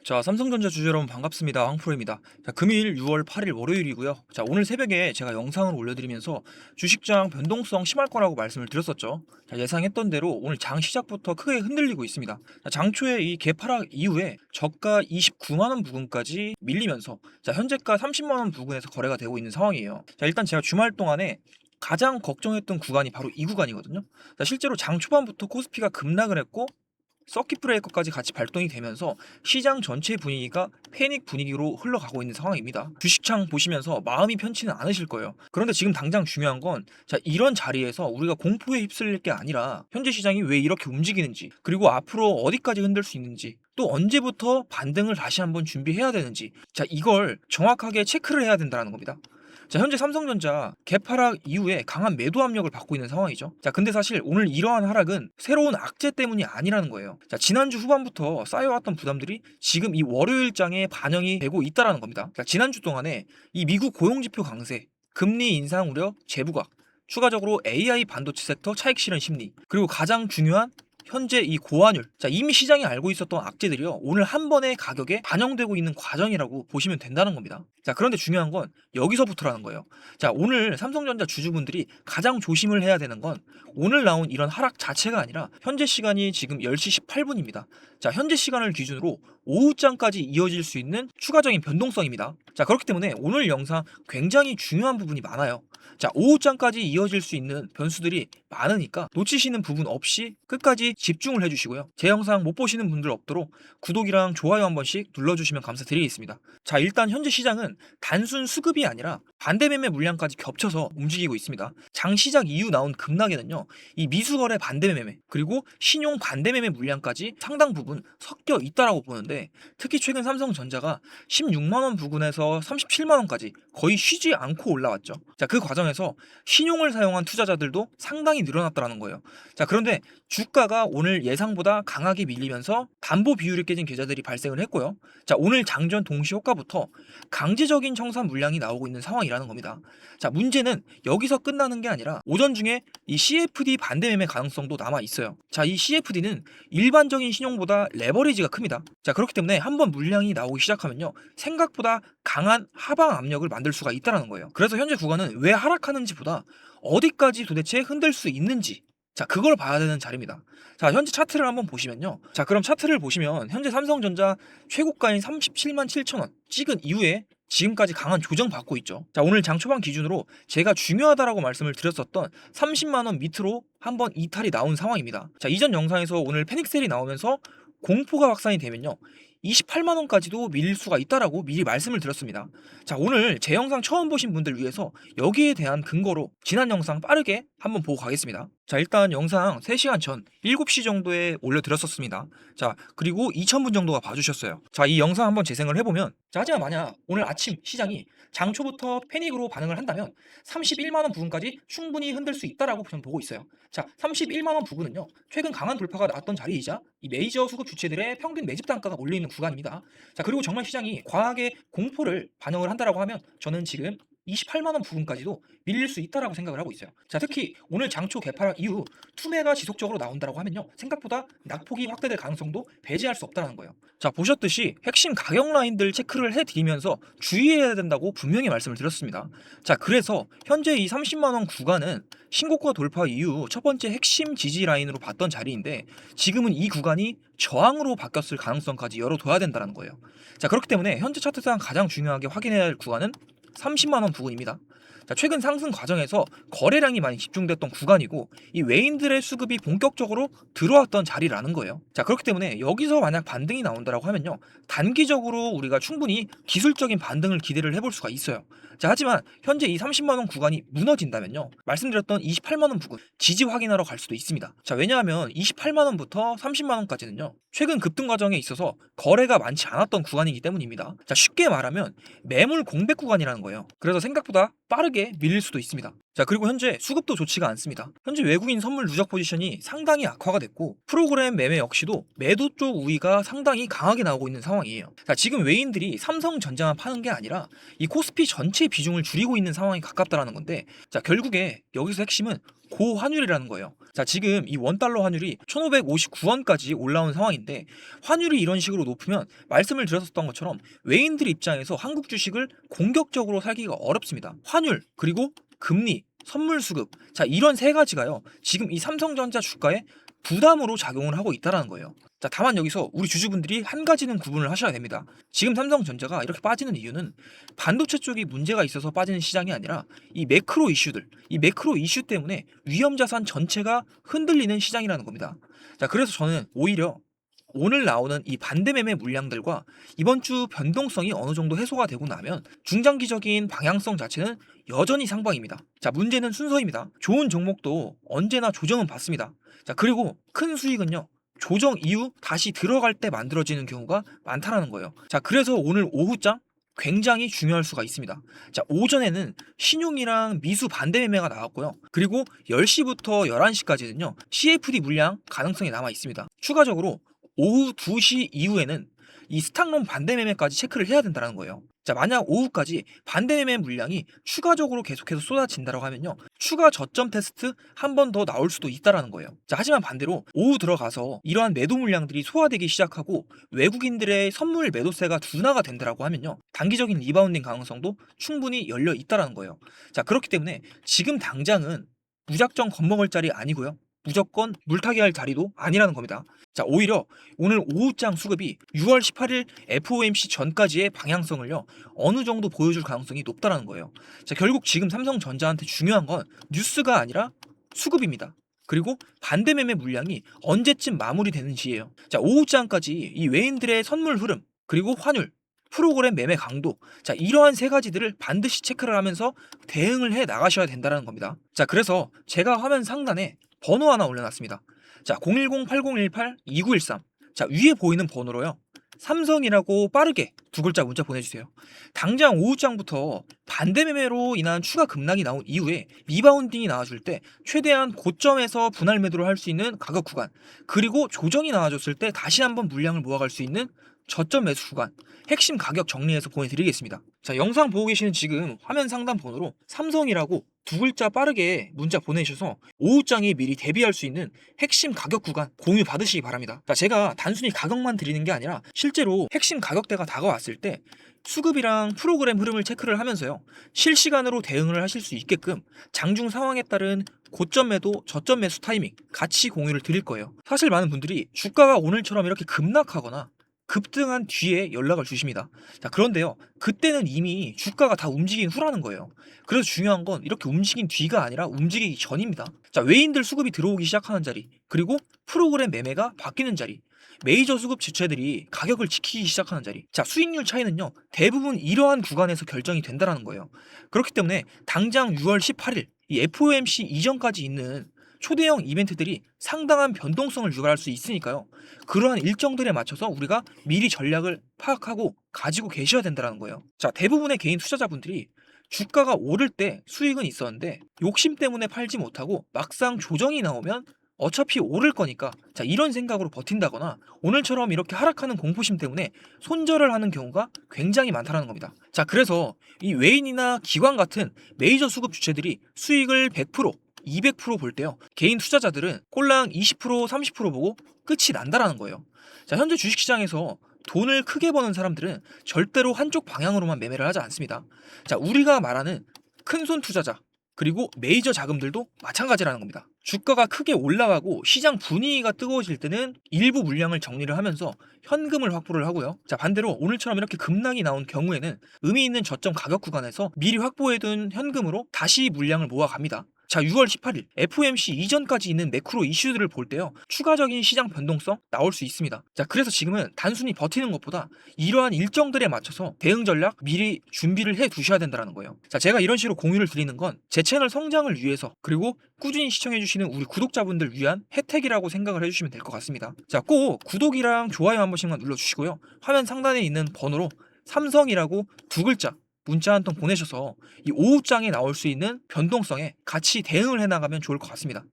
자, 삼성전자 주주 여러분 반갑습니다. 황프로입니다. 자, 금일 6월 8일 월요일이고요. 자, 오늘 새벽에 제가 영상을 올려드리면서 주식장 변동성 심할 거라고 말씀을 드렸었죠. 자, 예상했던 대로 오늘 장 시작부터 크게 흔들리고 있습니다. 자, 장초에 이 개파락 이후에 저가 29만 원 부근까지 밀리면서 자, 현재가 30만 원 부근에서 거래가 되고 있는 상황이에요. 자, 일단 제가 주말 동안에 가장 걱정했던 구간이 바로 이 구간이거든요. 자, 실제로 장 초반부터 코스피가 급락을 했고 서킷 브레이커까지 같이 발동이 되면서 시장 전체 분위기가 패닉 분위기로 흘러가고 있는 상황입니다. 주식창 보시면서 마음이 편치는 않으실 거예요. 그런데 지금 당장 중요한 건 자, 이런 자리에서 우리가 공포에 휩쓸릴 게 아니라 현재 시장이 왜 이렇게 움직이는지, 그리고 앞으로 어디까지 흔들 수 있는지, 또 언제부터 반등을 다시 한번 준비해야 되는지, 자, 이걸 정확하게 체크를 해야 된다는 겁니다. 자, 현재 삼성전자 개파락 이후에 강한 매도 압력을 받고 있는 상황이죠. 자, 근데 사실 오늘 이러한 하락은 새로운 악재 때문이 아니라는 거예요. 자, 지난주 후반부터 쌓여왔던 부담들이 지금 이 월요일장에 반영이 되고 있다라는 겁니다. 자, 지난주 동안에 이 미국 고용지표 강세, 금리 인상 우려, 재부각, 추가적으로 AI 반도체 섹터 차익 실현 심리, 그리고 가장 중요한 현재 이 고환율, 자, 이미 시장이 알고 있었던 악재들이요, 오늘 한 번에 가격에 반영되고 있는 과정이라고 보시면 된다는 겁니다. 자, 그런데 중요한 건 여기서부터라는 거예요. 자, 오늘 삼성전자 주주분들이 가장 조심을 해야 되는 건 오늘 나온 이런 하락 자체가 아니라 현재 시간이 지금 10시 18분입니다. 자, 현재 시간을 기준으로 오후장까지 이어질 수 있는 추가적인 변동성입니다. 자, 그렇기 때문에 오늘 영상 굉장히 중요한 부분이 많아요. 자, 오후장까지 이어질 수 있는 변수들이 많으니까 놓치시는 부분 없이 끝까지 집중을 해주시고요. 제 영상 못 보시는 분들 없도록 구독이랑 좋아요 한 번씩 눌러주시면 감사드리겠습니다. 자, 일단 현재 시장은 단순 수급이 아니라 반대매매 물량까지 겹쳐서 움직이고 있습니다. 장 시작 이후 나온 급락에는요, 이 미수거래 반대매매 그리고 신용 반대매매 물량까지 상당 부분 섞여 있다라고 보는데, 특히 최근 삼성전자가 16만 원 부근에서 37만 원까지 거의 쉬지 않고 올라왔죠. 자, 그 과정에서 신용을 사용한 투자자들도 상당히 늘어났다는 거예요. 자, 그런데 주가가 오늘 예상보다 강하게 밀리면서 담보 비율이 깨진 계좌들이 발생을 했고요. 자, 오늘 장전 동시 효과부터 강제적인 청산 물량이 나오고 있는 상황이라는 겁니다. 자, 문제는 여기서 끝나는 게 아니라 오전 중에 이 CFD 반대 매매 가능성도 남아 있어요. 자, 이 CFD는 일반적인 신용보다 레버리지가 큽니다. 자, 그렇기 때문에 한번 물량이 나오기 시작하면요, 생각보다 강한 하방 압력을 만들 수가 있다는 거예요. 그래서 현재 구간은 왜 하락하는지보다 어디까지 도대체 흔들 수 있는지, 자, 그걸 봐야 되는 자리입니다. 자, 현재 차트를 한번 보시면요. 자, 그럼 차트를 보시면 현재 삼성전자 최고가인 37만 7천 원 찍은 이후에 지금까지 강한 조정 받고 있죠. 자, 오늘 장 초반 기준으로 제가 중요하다라고 말씀을 드렸었던 30만 원 밑으로 한번 이탈이 나온 상황입니다. 자, 이전 영상에서 오늘 패닉셀이 나오면서 공포가 확산이 되면요, 28만 원까지도 밀릴 수가 있다라고 미리 말씀을 드렸습니다. 자, 오늘 제 영상 처음 보신 분들 위해서 여기에 대한 근거로 지난 영상 빠르게 한번 보고 가겠습니다. 자, 일단 영상 3시간 전 7시 정도에 올려드렸었습니다. 자, 그리고 2,000분 정도가 봐주셨어요. 자, 이 영상 한번 재생을 해보면, 자, 하지만 만약 오늘 아침 시장이 장초부터 패닉으로 반응을 한다면 31만 원 부근까지 충분히 흔들 수 있다라고 저는 보고 있어요. 자, 31만 원 부근은요, 최근 강한 돌파가 나왔던 자리이자 이 메이저 수급 주체들의 평균 매집 단가가 몰려있는 구간입니다. 자, 그리고 정말 시장이 과하게 공포를 반영을 한다라고 하면 저는 지금 28만 원 부근까지도 밀릴 수 있다라고 생각을 하고 있어요. 자, 특히 오늘 장초 개파락 이후 투매가 지속적으로 나온다라고 하면요, 생각보다 낙폭이 확대될 가능성도 배제할 수 없다는 거예요. 자, 보셨듯이 핵심 가격 라인들 체크를 해드리면서 주의해야 된다고 분명히 말씀을 드렸습니다. 자, 그래서 현재 이 30만 원 구간은 신고가 돌파 이후 첫 번째 핵심 지지 라인으로 봤던 자리인데, 지금은 이 구간이 저항으로 바뀌었을 가능성까지 열어둬야 된다는 거예요. 자, 그렇기 때문에 현재 차트상 가장 중요하게 확인해야 할 구간은 30만 원 부근입니다. 자, 최근 상승 과정에서 거래량이 많이 집중됐던 구간이고, 이 외인들의 수급이 본격적으로 들어왔던 자리라는 거예요. 자, 그렇기 때문에 여기서 만약 반등이 나온다라고 하면요, 단기적으로 우리가 충분히 기술적인 반등을 기대를 해볼 수가 있어요. 자, 하지만 현재 이 30만 원 구간이 무너진다면요, 말씀드렸던 28만 원 부근 지지 확인하러 갈 수도 있습니다. 자, 왜냐하면 28만 원부터 30만 원까지는요, 최근 급등 과정에 있어서 거래가 많지 않았던 구간이기 때문입니다. 자, 쉽게 말하면 매물 공백 구간이라는 거예요. 그래서 생각보다 빠르게 밀릴 수도 있습니다. 자, 그리고 현재 수급도 좋지가 않습니다. 현재 외국인 선물 누적 포지션이 상당히 악화가 됐고, 프로그램 매매 역시도 매도 쪽 우위가 상당히 강하게 나오고 있는 상황이에요. 자, 지금 외인들이 삼성전자만 파는 게 아니라 이 코스피 전체 비중을 줄이고 있는 상황이 가깝다라는 건데, 자, 결국에 여기서 핵심은 고환율이라는 거예요. 자, 지금 이 원달러 환율이 1559원까지 올라온 상황인데, 환율이 이런 식으로 높으면 말씀을 드렸었던 것처럼 외인들 입장에서 한국 주식을 공격적으로 사기가 어렵습니다. 환율, 그리고 금리, 선물 수급, 자, 이런 세 가지가요, 지금 이 삼성전자 주가에 부담으로 작용을 하고 있다는 거예요. 자, 다만 여기서 우리 주주분들이 한 가지는 구분을 하셔야 됩니다. 지금 삼성전자가 이렇게 빠지는 이유는 반도체 쪽이 문제가 있어서 빠지는 시장이 아니라 이 매크로 이슈들, 이 매크로 이슈 때문에 위험 자산 전체가 흔들리는 시장이라는 겁니다. 자, 그래서 저는 오히려 오늘 나오는 이 반대 매매 물량들과 이번 주 변동성이 어느 정도 해소가 되고 나면 중장기적인 방향성 자체는 여전히 상방입니다. 자, 문제는 순서입니다. 좋은 종목도 언제나 조정은 받습니다. 자, 그리고 큰 수익은요, 조정 이후 다시 들어갈 때 만들어지는 경우가 많다라는 거예요. 자, 그래서 오늘 오후장 굉장히 중요할 수가 있습니다. 자, 오전에는 신용이랑 미수 반대 매매가 나왔고요. 그리고 10시부터 11시까지는요, CFD 물량 가능성이 남아 있습니다. 추가적으로 오후 2시 이후에는 이 스탁론 반대 매매까지 체크를 해야 된다는 거예요. 자, 만약 오후까지 반대 매매 물량이 추가적으로 계속해서 쏟아진다고 하면요, 추가 저점 테스트 한 번 더 나올 수도 있다라는 거예요. 자, 하지만 반대로 오후 들어가서 이러한 매도 물량들이 소화되기 시작하고 외국인들의 선물 매도세가 둔화가 된다라고 하면요, 단기적인 리바운딩 가능성도 충분히 열려 있다라는 거예요. 자, 그렇기 때문에 지금 당장은 무작정 겁먹을 자리 아니고요, 무조건 물타기 할 자리도 아니라는 겁니다. 자, 오히려 오늘 오후장 수급이 6월 18일 FOMC 전까지의 방향성을요, 어느 정도 보여줄 가능성이 높다라는 거예요. 자, 결국 지금 삼성전자한테 중요한 건 뉴스가 아니라 수급입니다. 그리고 반대 매매 물량이 언제쯤 마무리되는지예요. 자, 오후장까지 이 외인들의 선물 흐름, 그리고 환율, 프로그램 매매 강도, 자, 이러한 세 가지들을 반드시 체크를 하면서 대응을 해 나가셔야 된다는 겁니다. 자, 그래서 제가 화면 상단에 번호 하나 올려놨습니다. 자, 010-8018-2913. 자, 위에 보이는 번호로요, 삼성이라고 빠르게 두 글자 문자 보내주세요. 당장 오후장부터 반대 매매로 인한 추가 급락이 나온 이후에 리바운딩이 나와줄 때 최대한 고점에서 분할 매도를 할 수 있는 가격 구간, 그리고 조정이 나와줬을 때 다시 한번 물량을 모아갈 수 있는 저점 매수 구간, 핵심 가격 정리해서 보내드리겠습니다. 자, 영상 보고 계시는 지금 화면 상단 번호로 삼성이라고 두 글자 빠르게 문자 보내주셔서 오후장에 미리 대비할 수 있는 핵심 가격 구간 공유 받으시기 바랍니다. 자, 제가 단순히 가격만 드리는 게 아니라 실제로 핵심 가격대가 다가왔을 때 수급이랑 프로그램 흐름을 체크를 하면서요, 실시간으로 대응을 하실 수 있게끔 장중 상황에 따른 고점 매도, 저점 매수 타이밍 같이 공유를 드릴 거예요. 사실 많은 분들이 주가가 오늘처럼 이렇게 급락하거나 급등한 뒤에 연락을 주십니다. 자, 그런데요, 그때는 이미 주가가 다 움직인 후라는 거예요. 그래서 중요한 건 이렇게 움직인 뒤가 아니라 움직이기 전입니다. 자, 외인들 수급이 들어오기 시작하는 자리, 그리고 프로그램 매매가 바뀌는 자리, 메이저 수급 주체들이 가격을 지키기 시작하는 자리. 자, 수익률 차이는요, 대부분 이러한 구간에서 결정이 된다는 거예요. 그렇기 때문에 당장 6월 18일 이 FOMC 이전까지 있는 초대형 이벤트들이 상당한 변동성을 유발할 수 있으니까요, 그러한 일정들에 맞춰서 우리가 미리 전략을 파악하고 가지고 계셔야 된다는 거예요. 자, 대부분의 개인 투자자분들이 주가가 오를 때 수익은 있었는데 욕심 때문에 팔지 못하고 막상 조정이 나오면 어차피 오를 거니까, 자, 이런 생각으로 버틴다거나 오늘처럼 이렇게 하락하는 공포심 때문에 손절을 하는 경우가 굉장히 많다는 겁니다. 자, 그래서 이 외인이나 기관 같은 메이저 수급 주체들이 수익을 100%, 200%볼 때요, 개인 투자자들은 꼴랑 20%, 30% 보고 끝이 난다라는 거예요. 자, 현재 주식시장에서 돈을 크게 버는 사람들은 절대로 한쪽 방향으로만 매매를 하지 않습니다. 자, 우리가 말하는 큰손 투자자, 그리고 메이저 자금들도 마찬가지라는 겁니다. 주가가 크게 올라가고 시장 분위기가 뜨거워질 때는 일부 물량을 정리를 하면서 현금을 확보를 하고요. 자, 반대로 오늘처럼 이렇게 급락이 나온 경우에는 의미 있는 저점 가격 구간에서 미리 확보해둔 현금으로 다시 물량을 모아갑니다. 자, 6월 18일 FOMC 이전까지 있는 매크로 이슈들을 볼 때요, 추가적인 시장 변동성 나올 수 있습니다. 자, 그래서 지금은 단순히 버티는 것보다 이러한 일정들에 맞춰서 대응 전략 미리 준비를 해 두셔야 된다는 거예요. 자, 제가 이런 식으로 공유를 드리는 건 제 채널 성장을 위해서, 그리고 꾸준히 시청해 주시는 우리 구독자분들 위한 혜택이라고 생각을 해주시면 될 것 같습니다. 자, 꼭 구독이랑 좋아요 한 번씩만 눌러주시고요, 화면 상단에 있는 번호로 삼성이라고 두 글자 문자 한 통 보내셔서 이 오후장에 나올 수 있는 변동성에 같이 대응을 해나가면 좋을 것 같습니다.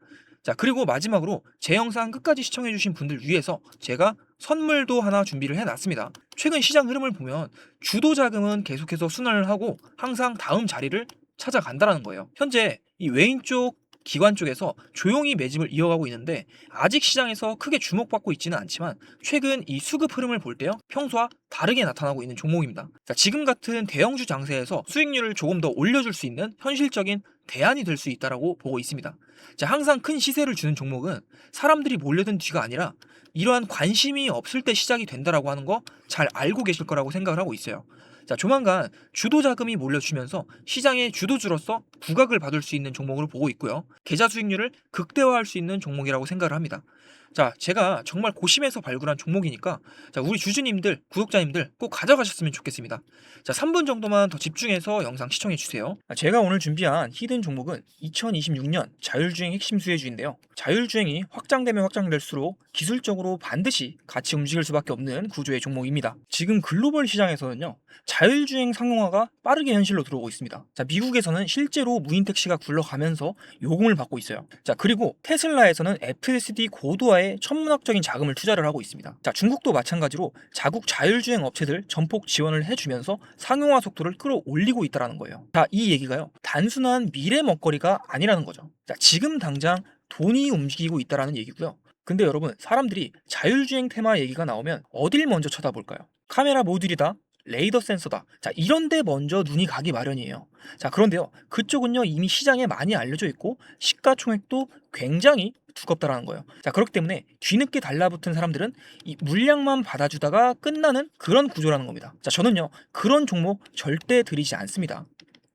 자, 그리고 마지막으로 제 영상 끝까지 시청해주신 분들 위해서 제가 선물도 하나 준비를 해놨습니다. 최근 시장 흐름을 보면 주도 자금은 계속해서 순환을 하고 항상 다음 자리를 찾아간다는 거예요. 현재 이 외인 쪽 기관 쪽에서 조용히 매집을 이어가고 있는데 아직 시장에서 크게 주목받고 있지는 않지만 최근 이 수급 흐름을 볼 때요 평소와 다르게 나타나고 있는 종목입니다. 자, 지금 같은 대형주 장세에서 수익률을 조금 더 올려줄 수 있는 현실적인 대안이 될 수 있다라고 보고 있습니다. 자, 항상 큰 시세를 주는 종목은 사람들이 몰려든 뒤가 아니라 이러한 관심이 없을 때 시작이 된다라고 하는 거 잘 알고 계실 거라고 생각을 하고 있어요. 자, 조만간 주도 자금이 몰려주면서 시장의 주도주로서 부각을 받을 수 있는 종목으로 보고 있고요. 계좌 수익률을 극대화할 수 있는 종목이라고 생각을 합니다. 자, 제가 정말 고심해서 발굴한 종목이니까 자, 우리 주주님들, 구독자님들 꼭 가져가셨으면 좋겠습니다. 자, 3분 정도만 더 집중해서 영상 시청해 주세요. 제가 오늘 준비한 히든 종목은 2026년 자율주행 핵심 수혜주인데요. 자율주행이 확장되면 확장될수록 기술적으로 반드시 같이 움직일 수밖에 없는 구조의 종목입니다. 지금 글로벌 시장에서는요, 자율주행 상용화가 빠르게 현실로 들어오고 있습니다. 자, 미국에서는 실제로 무인 택시가 굴러가면서 요금을 받고 있어요. 자, 그리고 테슬라에서는 FSD 고도화에 천문학적인 자금을 투자를 하고 있습니다. 자, 중국도 마찬가지로 자국 자율주행 업체들 전폭 지원을 해주면서 상용화 속도를 끌어올리고 있다는 거예요. 자, 이 얘기가요, 단순한 미래 먹거리가 아니라는 거죠. 자, 지금 당장 돈이 움직이고 있다는 얘기고요. 근데 여러분, 사람들이 자율주행 테마 얘기가 나오면 어딜 먼저 쳐다볼까요? 카메라 모듈이다, 레이더 센서다. 자, 이런데 먼저 눈이 가기 마련이에요. 자, 그런데요, 그쪽은요 이미 시장에 많이 알려져 있고 시가총액도 굉장히 두껍다라는 거예요. 자, 그렇기 때문에 뒤늦게 달라붙은 사람들은 이 물량만 받아주다가 끝나는 그런 구조라는 겁니다. 자, 저는요 그런 종목 절대 들이지 않습니다.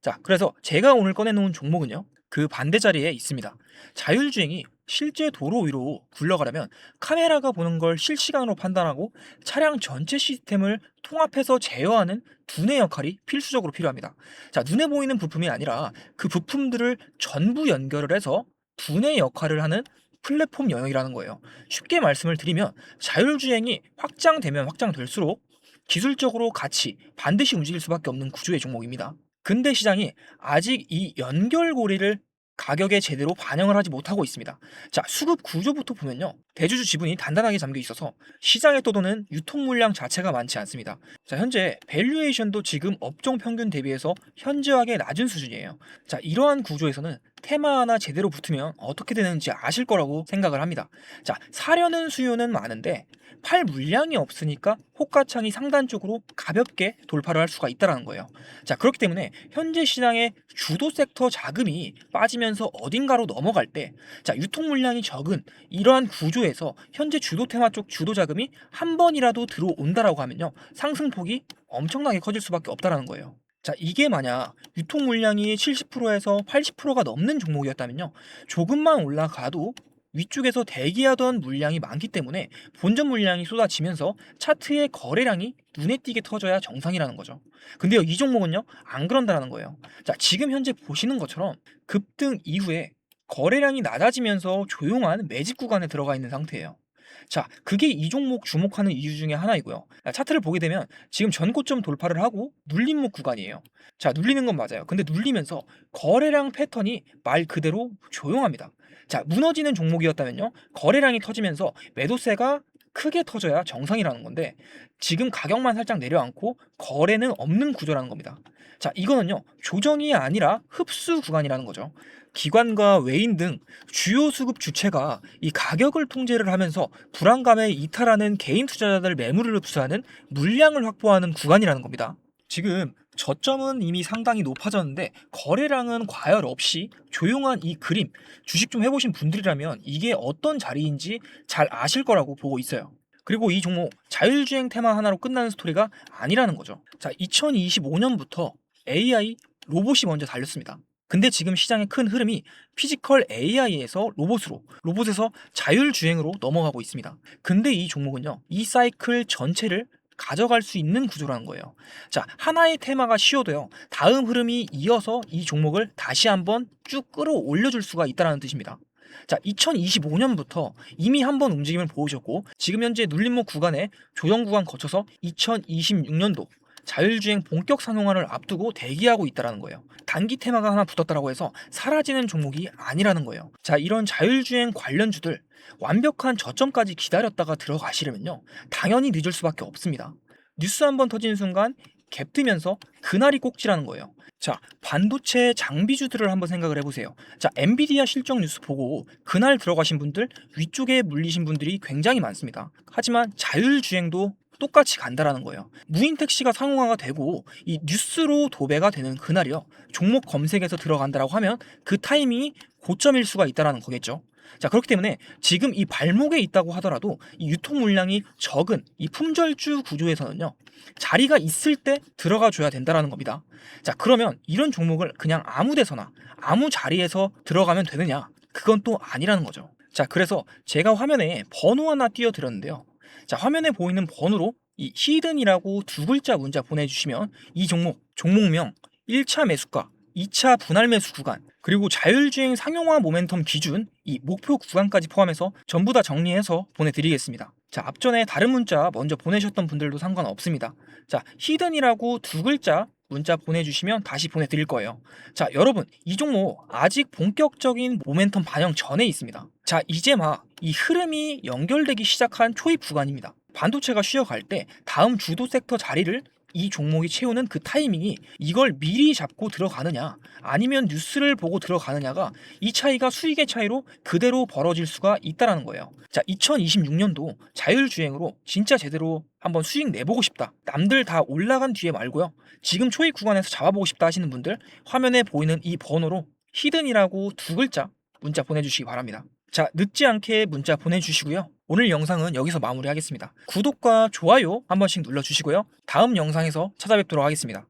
자, 그래서 제가 오늘 꺼내놓은 종목은요 그 반대 자리에 있습니다. 자율주행이 실제 도로 위로 굴러가려면 카메라가 보는 걸 실시간으로 판단하고 차량 전체 시스템을 통합해서 제어하는 두뇌 역할이 필수적으로 필요합니다. 자, 눈에 보이는 부품이 아니라 그 부품들을 전부 연결을 해서 두뇌 역할을 하는 플랫폼 영역이라는 거예요. 쉽게 말씀을 드리면 자율주행이 확장되면 확장될수록 기술적으로 같이 반드시 움직일 수밖에 없는 구조의 종목입니다. 근대 시장이 아직 이 연결고리를 가격에 제대로 반영을 하지 못하고 있습니다. 자, 수급 구조부터 보면요, 대주주 지분이 단단하게 잠겨 있어서 시장에 떠도는 유통 물량 자체가 많지 않습니다. 자, 현재 밸류에이션도 지금 업종 평균 대비해서 현저하게 낮은 수준이에요. 자, 이러한 구조에서는 테마 하나 제대로 붙으면 어떻게 되는지 아실 거라고 생각을 합니다. 자, 사려는 수요는 많은데 팔 물량이 없으니까 호가창이 상단 쪽으로 가볍게 돌파를 할 수가 있다는 거예요. 자, 그렇기 때문에 현재 시장의 주도 섹터 자금이 빠지면서 어딘가로 넘어갈 때, 자, 유통 물량이 적은 이러한 구조에서 현재 주도 테마 쪽 주도 자금이 한 번이라도 들어온다라고 하면요, 상승폭이 엄청나게 커질 수밖에 없다라는 거예요. 자, 이게 만약 유통 물량이 70%에서 80%가 넘는 종목이었다면요, 조금만 올라가도 위쪽에서 대기하던 물량이 많기 때문에 본전 물량이 쏟아지면서 차트의 거래량이 눈에 띄게 터져야 정상이라는 거죠. 근데요, 이 종목은요 안 그런다는 거예요. 자, 지금 현재 보시는 것처럼 급등 이후에 거래량이 낮아지면서 조용한 매집 구간에 들어가 있는 상태예요. 자, 그게 이 종목 주목하는 이유 중에 하나이고요. 차트를 보게 되면 지금 전고점 돌파를 하고 눌림목 구간이에요. 자, 눌리는 건 맞아요. 근데 눌리면서 거래량 패턴이 말 그대로 조용합니다. 자, 무너지는 종목이었다면요, 거래량이 터지면서 매도세가 크게 터져야 정상이라는 건데 지금 가격만 살짝 내려앉고 거래는 없는 구조라는 겁니다. 자, 이거는요 조정이 아니라 흡수 구간이라는 거죠. 기관과 외인 등 주요 수급 주체가 이 가격을 통제를 하면서 불안감에 이탈하는 개인 투자자들 매물을 흡수하는 물량을 확보하는 구간이라는 겁니다. 지금 저점은 이미 상당히 높아졌는데 거래량은 과열 없이 조용한 이 그림, 주식 좀 해보신 분들이라면 이게 어떤 자리인지 잘 아실 거라고 보고 있어요. 그리고 이 종목 자율주행 테마 하나로 끝나는 스토리가 아니라는 거죠. 자, 2025년부터 AI 로봇이 먼저 달렸습니다. 근데 지금 시장의 큰 흐름이 피지컬 AI에서 로봇에서 자율주행으로 넘어가고 있습니다. 근데 이 종목은요, 이 사이클 전체를 가져갈 수 있는 구조라는 거예요. 자, 하나의 테마가 쉬어도요, 다음 흐름이 이어서 이 종목을 다시 한번 쭉 끌어올려줄 수가 있다는 뜻입니다. 자, 2025년부터 이미 한번 움직임을 보여줬고 지금 현재 눌림목 구간에 조정 구간 거쳐서 2026년도 자율주행 본격 상용화를 앞두고 대기하고 있다는 거예요. 단기 테마가 하나 붙었다고 해서 사라지는 종목이 아니라는 거예요. 자, 이런 자율주행 관련주들 완벽한 저점까지 기다렸다가 들어가시려면요, 당연히 늦을 수밖에 없습니다. 뉴스 한번 터지는 순간 갭뜨면서 그날이 꼭지라는 거예요. 자, 반도체 장비주들을 한번 생각을 해보세요. 자, 엔비디아 실적 뉴스 보고 그날 들어가신 분들, 위쪽에 물리신 분들이 굉장히 많습니다. 하지만 자율주행도 똑같이 간다라는 거예요. 무인 택시가 상용화가 되고 이 뉴스로 도배가 되는 그날이요. 종목 검색에서 들어간다라고 하면 그 타이밍이 고점일 수가 있다라는 거겠죠. 자, 그렇기 때문에 지금 이 발목에 있다고 하더라도 이 유통 물량이 적은 이 품절주 구조에서는요, 자리가 있을 때 들어가 줘야 된다라는 겁니다. 자, 그러면 이런 종목을 그냥 아무 데서나 아무 자리에서 들어가면 되느냐? 그건 또 아니라는 거죠. 자, 그래서 제가 화면에 번호 하나 띄워드렸는데요. 자, 화면에 보이는 번호로 이 히든이라고 두 글자 문자 보내주시면 이 종목명 1차 매수가, 2차 분할 매수 구간, 그리고 자율주행 상용화 모멘텀 기준 이 목표 구간까지 포함해서 전부 다 정리해서 보내드리겠습니다. 자, 앞전에 다른 문자 먼저 보내셨던 분들도 상관없습니다. 자, 히든이라고 두 글자 문자 보내주시면 다시 보내드릴 거예요. 자, 여러분, 이 종목 아직 본격적인 모멘텀 반영 전에 있습니다. 자, 이제 막 이 흐름이 연결되기 시작한 초입 구간입니다. 반도체가 쉬어갈 때 다음 주도 섹터 자리를 이 종목이 채우는 그 타이밍이 이걸 미리 잡고 들어가느냐 아니면 뉴스를 보고 들어가느냐가 이 차이가 수익의 차이로 그대로 벌어질 수가 있다라는 거예요. 자, 2026년도 자율주행으로 진짜 제대로 한번 수익 내보고 싶다. 남들 다 올라간 뒤에 말고요. 지금 초입 구간에서 잡아보고 싶다 하시는 분들 화면에 보이는 이 번호로 히든이라고 두 글자 문자 보내주시기 바랍니다. 자, 늦지 않게 문자 보내주시고요. 오늘 영상은 여기서 마무리하겠습니다. 구독과 좋아요 한 번씩 눌러주시고요. 다음 영상에서 찾아뵙도록 하겠습니다.